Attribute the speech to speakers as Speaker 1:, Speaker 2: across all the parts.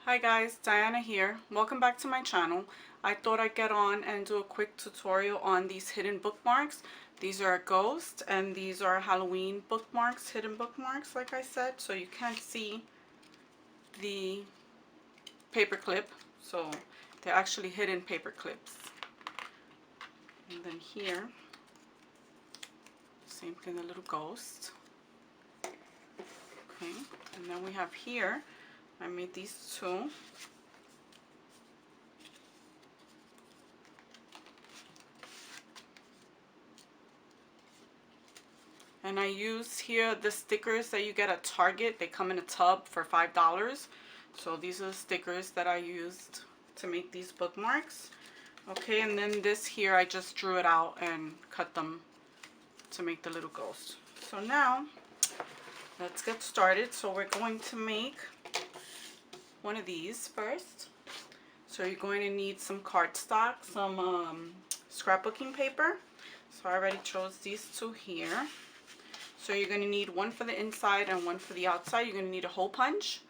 Speaker 1: Hi guys, Diana here. Welcome back to my channel. I thought I'd get on and do a quick tutorial on these hidden bookmarks. These are ghost and these are Halloween bookmarks, hidden bookmarks like I said, so you can't see the paperclip. So they're actually hidden paper clips. And then here, same thing, a little ghost. Okay, and then we have here, I made these two. And I use here the stickers that you get at Target. They come in a tub for $5. So these are the stickers that I used to make these bookmarks. Okay, and then this here, I just drew it out and cut them to make the little ghost. So now, let's get started. So we're going to make one of these first. So you're going to need some cardstock, some scrapbooking paper. So I already chose these two here. So you're going to need one for the inside and one for the outside. You're going to need a hole punch.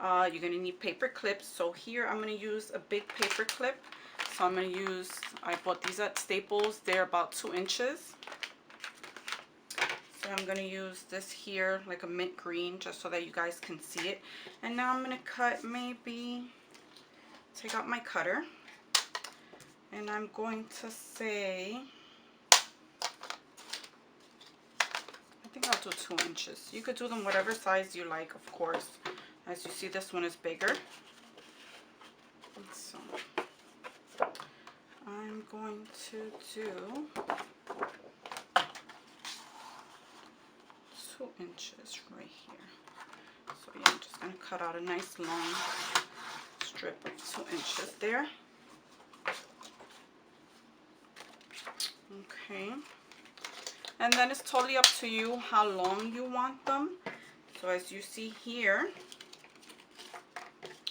Speaker 1: You're going to need paper clips. So here I'm going to use a big paper clip. So I'm going to use, I bought these at Staples. They're about 2 inches. So I'm going to use this here, like a mint green, just so that you guys can see it. And now I'm going to cut, maybe, take out my cutter. And I'm going to say, I think I'll do 2 inches. You could do them whatever size you like, of course. As you see, this one is bigger. So I'm going to do 2 inches right here. So yeah, I'm just going to cut out a nice long strip of 2 inches there. Okay. And then it's totally up to you how long you want them. So as you see here,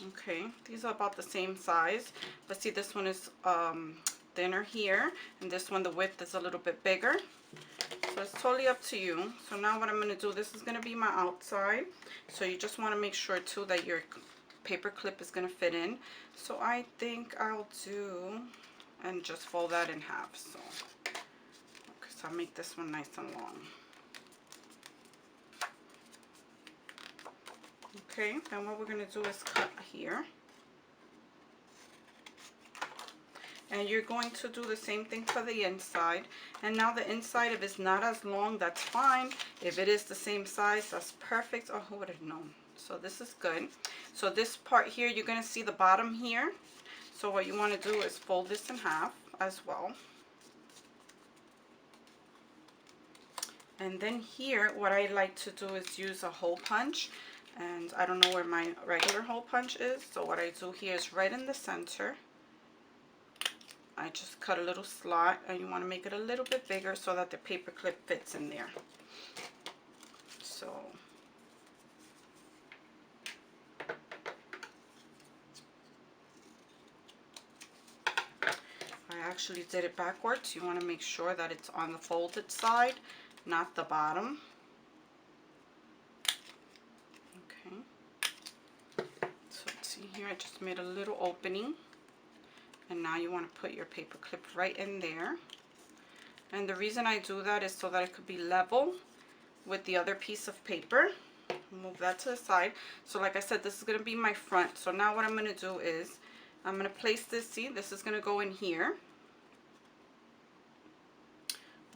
Speaker 1: okay, these are about the same size, but see, this one is thinner here, and this one, the width is a little bit bigger. So it's totally up to you. So now what I'm going to do, this is going to be my outside, so you just want to make sure too that your paper clip is going to fit in. So I think I'll do, and just fold that in half. So I'll make this one nice and long. Okay, and what we're going to do is cut here. And you're going to do the same thing for the inside. And now the inside, if it's not as long, that's fine. If it is the same size, that's perfect. Oh, who would have known? So this is good. So this part here, you're going to see the bottom here. So what you want to do is fold this in half as well. And then here, what I like to do is use a hole punch. And I don't know where my regular hole punch is. So what I do here is right in the center. I just cut a little slot, and you want to make it a little bit bigger so that the paper clip fits in there. So I actually did it backwards. You want to make sure that it's on the folded side, not the bottom. Okay. So let's see here, I just made a little opening. And now you want to put your paper clip right in there. And the reason I do that is so that it could be level with the other piece of paper. Move that to the side. So like I said, this is going to be my front. So now what I'm going to do is I'm going to place this, see, this is going to go in here.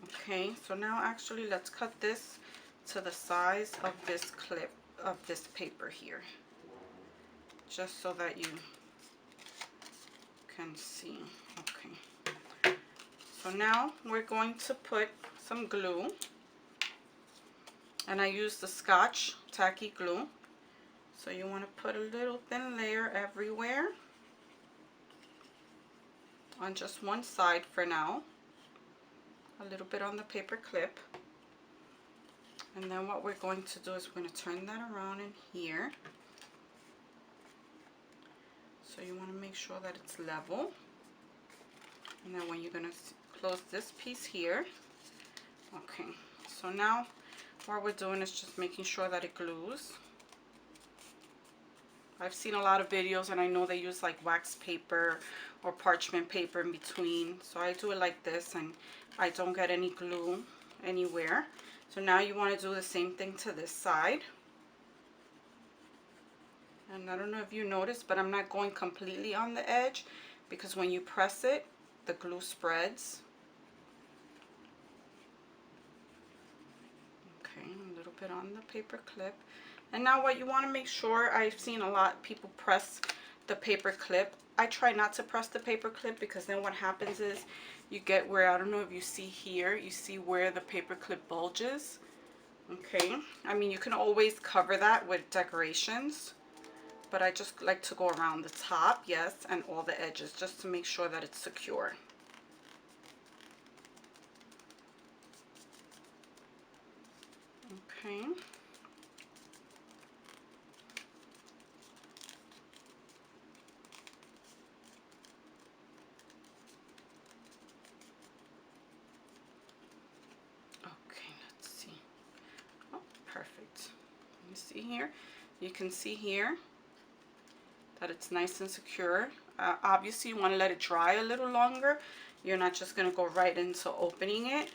Speaker 1: Okay, so now actually let's cut this to the size of this clip, of this paper here. Just so that you can see. Okay. So now we're going to put some glue. And I use the Scotch tacky glue. So you want to put a little thin layer everywhere. On just one side for now. A little bit on the paper clip. And then what we're going to do is we're going to turn that around in here. So you want to make sure that it's level. And then when you're going to close this piece here. Okay, so now what we're doing is just making sure that it glues. I've seen a lot of videos and I know they use like wax paper or parchment paper in between. So I do it like this and I don't get any glue anywhere. So now you want to do the same thing to this side. And I don't know if you noticed, but I'm not going completely on the edge because when you press it, the glue spreads. Okay, a little bit on the paper clip. And now what you want to make sure, I've seen a lot of people press the paper clip. I try not to press the paper clip because then what happens is you get where, I don't know if you see here, you see where the paper clip bulges. Okay, I mean you can always cover that with decorations, but I just like to go around the top, yes, and all the edges just to make sure that it's secure. Okay. Okay, let's see. Oh, perfect. You see here? You can see here that it's nice and secure. Obviously, you want to let it dry a little longer. You're not just going to go right into opening it.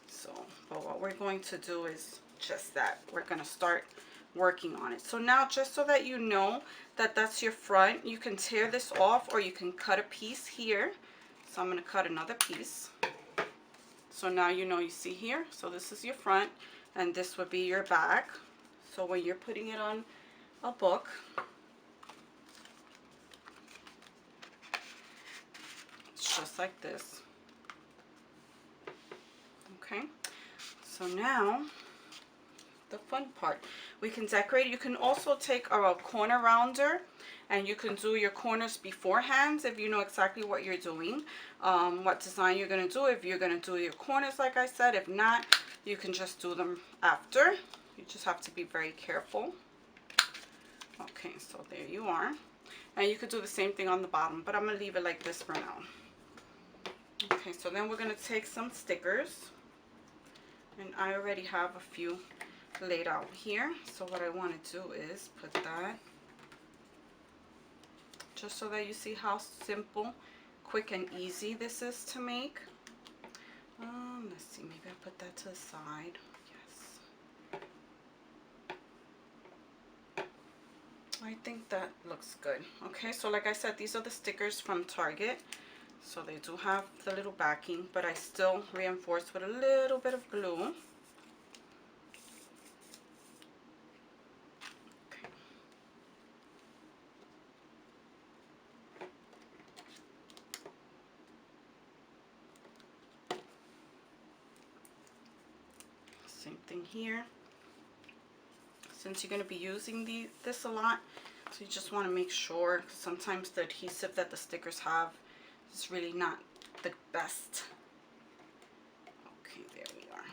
Speaker 1: So, but what we're going to do is just that. We're going to start working on it. So now, just so that you know that that's your front, you can tear this off or you can cut a piece here. So I'm going to cut another piece. So now you know, you see here, so this is your front and this would be your back. So when you're putting it on a book, it's just like this. Okay, so now the fun part, we can decorate. You can also take a corner rounder and you can do your corners beforehand if you know exactly what you're doing, what design you're going to do. If you're going to do your corners, like I said, if not, you can just do them after. You just have to be very careful. Okay, so there you are. And you could do the same thing on the bottom, but I'm going to leave it like this for now. Okay, so then we're going to take some stickers. And I already have a few laid out here. So what I want to do is put that, just so that you see how simple, quick, and easy this is to make. Let's see, maybe I'll put that to the side. Yes. I think that looks good. Okay, so like I said, these are the stickers from Target. So they do have the little backing, but I still reinforce with a little bit of glue. Okay. Same thing here. Since you're going to be using this a lot, so you just want to make sure, because sometimes the adhesive that the stickers have is really not the best. Okay, there we are.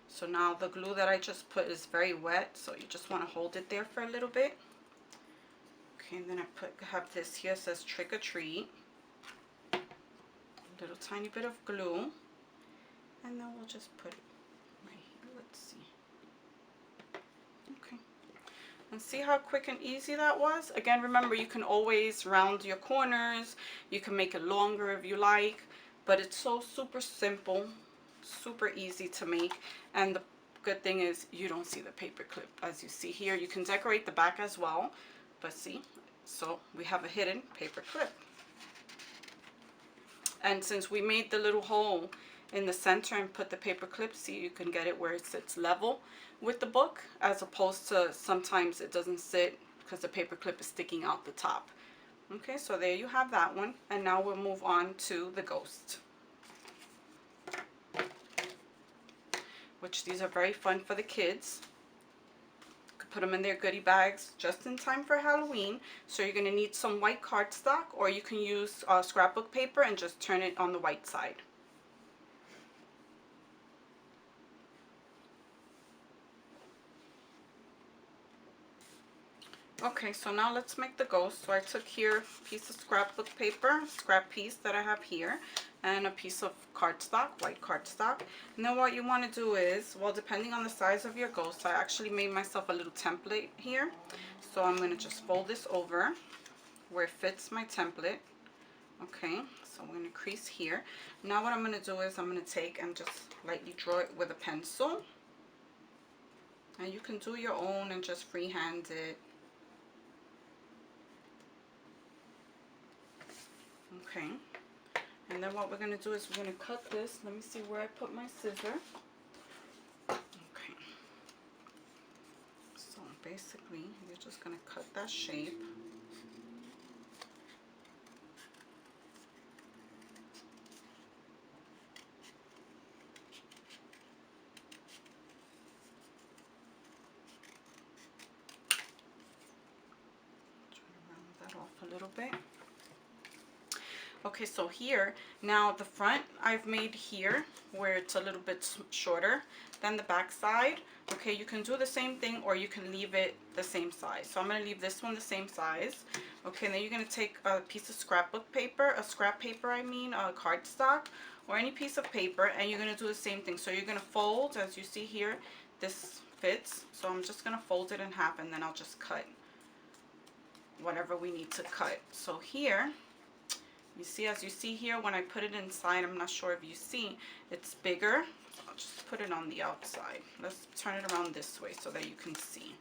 Speaker 1: So now the glue that I just put is very wet, so you just want to hold it there for a little bit. Okay, and then I have this here, says trick or treat. A little tiny bit of glue, and then we'll just put it right here. Let's see. Okay. And see how quick and easy that was? Again, remember, you can always round your corners. You can make it longer if you like, but it's so super simple, super easy to make. And the good thing is you don't see the paper clip. As you see here, you can decorate the back as well, but see, so we have a hidden paper clip. And since we made the little hole in the center and put the paper clip, see, you can get it where it sits level with the book, as opposed to sometimes it doesn't sit because the paper clip is sticking out the top. Okay, so there you have that one. And now we'll move on to the ghost, which these are very fun for the kids. You could put them in their goodie bags just in time for Halloween. So you're going to need some white cardstock, or you can use scrapbook paper and just turn it on the white side. Okay, so now let's make the ghost. So I took here a piece of scrapbook paper, scrap piece that I have here, and a piece of cardstock, white cardstock. And then what you want to do is, well, depending on the size of your ghost, I actually made myself a little template here. So I'm going to just fold this over where it fits my template. Okay, so I'm going to crease here. Now what I'm going to do is I'm going to take and just lightly draw it with a pencil. And you can do your own and just freehand it. Okay, and then what we're going to do is we're going to cut this. Let me see where I put my scissor. Okay, so basically you're just going to cut that shape. Try to round that off a little bit. Okay, so here, now the front I've made here where it's a little bit shorter than the back side. Okay, you can do the same thing or you can leave it the same size. So I'm going to leave this one the same size. Okay, and then you're going to take a piece of scrapbook paper, a cardstock, or any piece of paper, and you're going to do the same thing. So you're going to fold, as you see here, this fits. So I'm just going to fold it in half and then I'll just cut whatever we need to cut. So here, you see, as you see here, when I put it inside, I'm not sure if you see, it's bigger. I'll just put it on the outside. Let's turn it around this way so that you can see.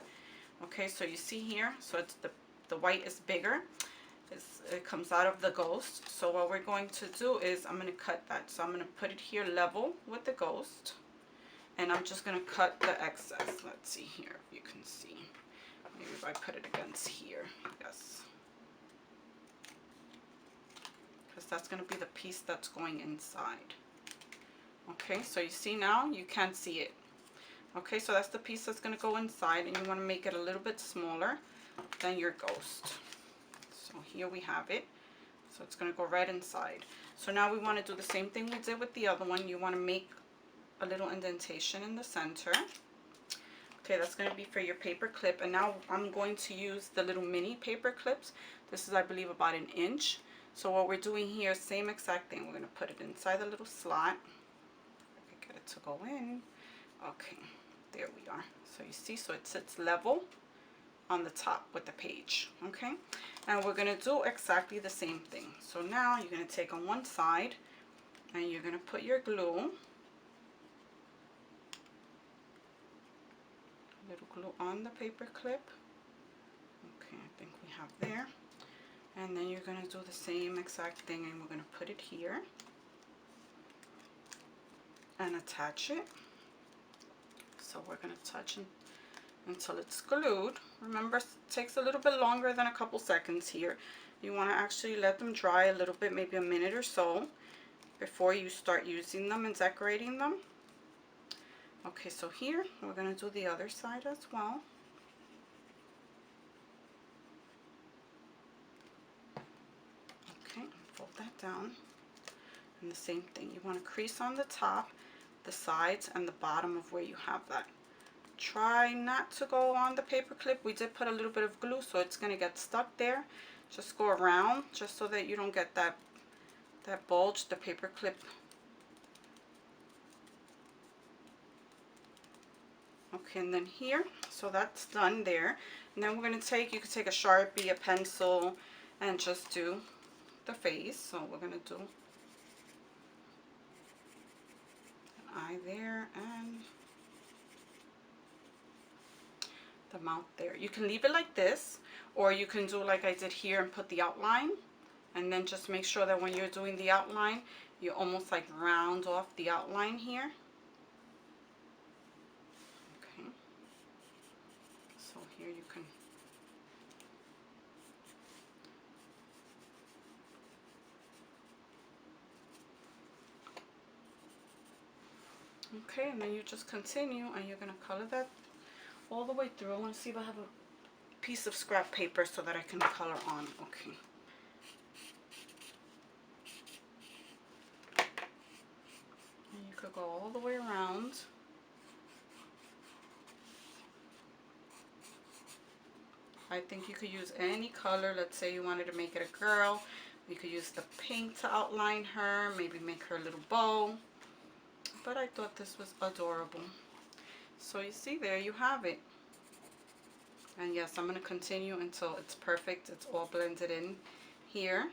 Speaker 1: Okay, so you see here, so it's the white is bigger. It comes out of the ghost. So what we're going to do is I'm going to cut that. So I'm going to put it here level with the ghost. And I'm just going to cut the excess. Let's see here if you can see. Maybe if I put it against here. Yes. Because that's going to be the piece that's going inside. Okay, so you see now, you can't see it. Okay, so that's the piece that's going to go inside, and you want to make it a little bit smaller than your ghost. So here we have it. So it's going to go right inside. So now we want to do the same thing we did with the other one. You want to make a little indentation in the center. Okay, that's going to be for your paper clip. And now I'm going to use the little mini paper clips. This is, I believe, about 1 inch. So what we're doing here, same exact thing. We're going to put it inside the little slot. I can get it to go in. Okay, there we are. So you see, so it sits level on the top with the page. Okay, and we're going to do exactly the same thing. So now you're going to take on one side and you're going to put your glue, a little glue on the paper clip. Okay, I think we have there. And then you're going to do the same exact thing, and we're going to put it here and attach it. So we're going to touch it until it's glued. Remember, it takes a little bit longer than a couple seconds here. You want to actually let them dry a little bit, maybe a minute or so, before you start using them and decorating them. Okay, so here we're going to do the other side as well. Okay, fold that down. And the same thing, you want to crease on the top, the sides, and the bottom of where you have that. Try not to go on the paper clip. We did put a little bit of glue, so it's going to get stuck there. Just go around, just so that you don't get that bulge, the paper clip. Okay, and then here, so that's done there. And then we're going to take, you could take a Sharpie, a pencil, and just do the face. So we're going to do an eye there and the mouth there. You can leave it like this, or you can do like I did here and put the outline, and then just make sure that when you're doing the outline, you almost like round off the outline here. Okay, so here you can okay, and then you just continue, and you're going to color that all the way through. I want to see if I have a piece of scrap paper so that I can color on. Okay. And you could go all the way around. I think you could use any color. Let's say you wanted to make it a girl. You could use the pink to outline her, maybe make her a little bow. But I thought this was adorable. So you see, there you have it. And yes, I'm going to continue until it's perfect. It's all blended in here.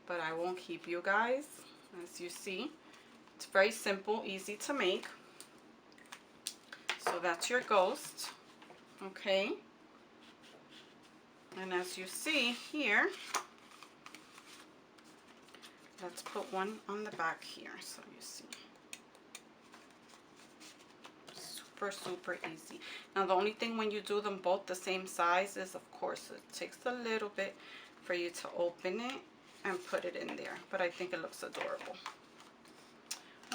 Speaker 1: But I won't keep you guys. As you see, it's very simple, easy to make. So that's your ghost. Okay. And as you see here, let's put one on the back here so you see. Super easy. Now the only thing when you do them both the same size is, of course, it takes a little bit for you to open it and put it in there, but I think it looks adorable.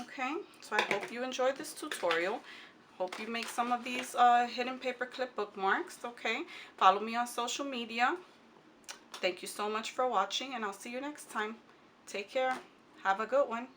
Speaker 1: Okay, so I hope you enjoyed this tutorial. Hope you make some of these hidden paperclip bookmarks. Okay, follow me on social media. Thank you so much for watching, and I'll see you next time. Take care. Have a good one.